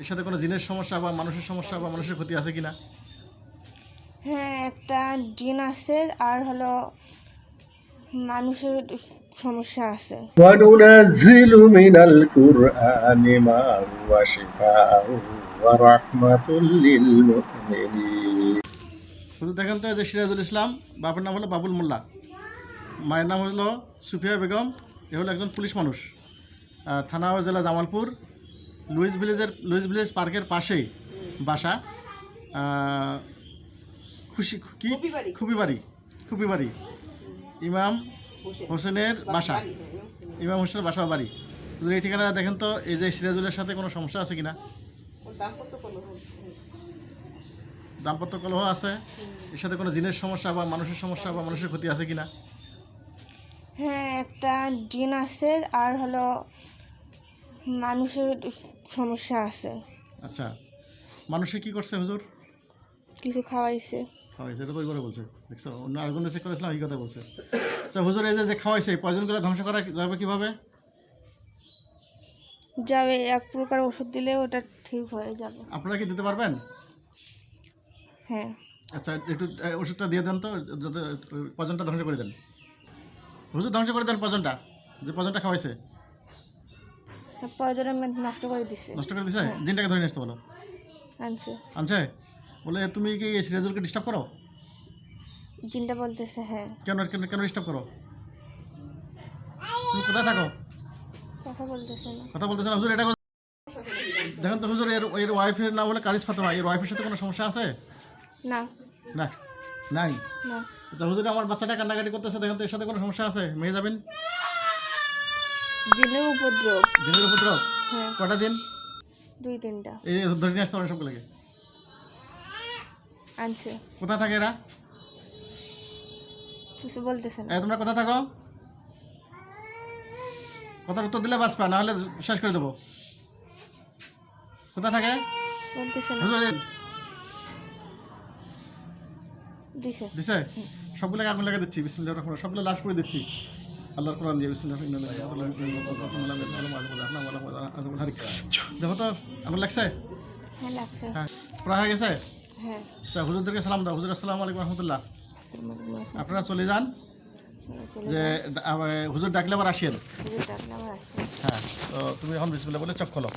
এর সাথে কোনো জিনের সমস্যা বা মানুষের সমস্যা বা মানুষের ক্ষতি আছে কিনা? হ্যাঁ, একটা জিন আছে আর হলো মানুষের সমস্যা আছে। وننزل من القرآن ما هو شفاء ورحمة للمؤمنين শুধু দেখেন তো, এই যে সিরাজুল ইসলাম, বাবার নাম হলো বাবুল মোল্লা, মায়ের নাম হলো সুফিয়া বেগম। এ হলো একজন পুলিশ মানুষ, থানা ও জেলা জামালপুর, লুইস ভিলেজ পার্কের পাশেই বাসা। খুশি কি খুপিবাড়ি ইমাম হোসেনের বাসা, ইমাম হোসেনের বাসা বাড়ি। যদি এই ঠিকানা দেখেন তো, এই যে সিরাজুলের সাথে কোনো সমস্যা আছে কিনা? দাম্পত্য কলহ আছে। এর সাথে কোনো জিনের সমস্যা বা মানুষের সমস্যা বা মানুষের ক্ষতি আছে কিনা? হ্যাঁ, একটা জিন আছে আর হলো মানুষের সমস্যা আছে। আচ্ছা, মানুষে কি করছে হুজুর? কিছু খাওয়াইছে। খাওয়াইছে, এটা তো ওই করে বলছে, দেখছো? অন্য আরেকজন চেক করেছিলাম, এই কথা বলছে। আচ্ছা হুজুর, এই যে খাওয়াইছে, পয়জনগুলো ধ্বংস করা যাবে কিভাবে? যাবে, এক প্রকার ওষুধ দিলে ওটা ঠিক হয়ে যাবে। আপনারা কি দিতে পারবেন? হ্যাঁ। আচ্ছা, একটু ওষুধটা দিয়ে দেন তো, যাতে পয়জনটা ধ্বংস করে দেন। হুজুর ধ্বংস করে দেন পয়জনটা, যে পয়জনটা খাওয়াইছে। প্রয়োজনে নষ্ট করে দিছে। নষ্ট করে দিছে? জিনটাকে ধরে নিয়ে আসতে বলো। আনছে। আনছে? বলে তুমি কি এই সিরাজুলকে ডিস্টার্ব করো? জিনটা বলতেছে হ্যাঁ। কেন কেন কেন ডিস্টার্ব করো? তুমি কোথায় থাকো? কথা বলতেছে না। কথা বলতেছে না হুজুর। এটা দেখেন তো হুজুর, এর ওয়াইফের নাম হলো কারিস ফাতেমা। এর ওয়াইফের সাথে কোনো সমস্যা আছে? না। না, নাই। না। আচ্ছা হুজুর, আমার বাচ্চাটা কান্নাকাটি করতেছে, দেখেন তো এর সাথে কোনো সমস্যা আছে? মেয়ে যাবেন? জিনের উপদ্রব। জিনের উপদ্রব? হ্যাঁ, কটা দিন? 2-3টা। এই ধরে নিয়ে আসতে পারেন সবগুলোকে। আনছে। কোথায় থাকে এরা? কিছু বলতেছে না। তোমরা কোথায় থাকো? কথার উত্তর দিলে বাঁচবা, না হলে শেষ করে দেবো। কোথায় থাকে? বলতেছে না। হুজুর দিছে। দিছে? সবগুলোকে আগুন লাগিয়ে দিচ্ছি, বিসমিল্লাহির রহমানির রহিম। সবগুলো লাশ করে দিচ্ছি আল্লাহর কোরআন দিয়ে। বিসমিল্লাহির দেখো তো, আগুন লাগছে? হ্যাঁ, লাগছে। হ্যাঁ, পড়া হয়ে গেছে? হ্যাঁ। আচ্ছা, হুজুরদেরকে সালাম দাও। হুজুর আসসালামু আলাইকুম রহমতুল্লাহ। আপনারা চলে যান, যে হুজুর ডাকলে আবার আসেন। চলে ডাকলে আবার আসছে। হ্যাঁ, তো তুমি এখন বিসমিল্লাহ বলে চোখ খোলো।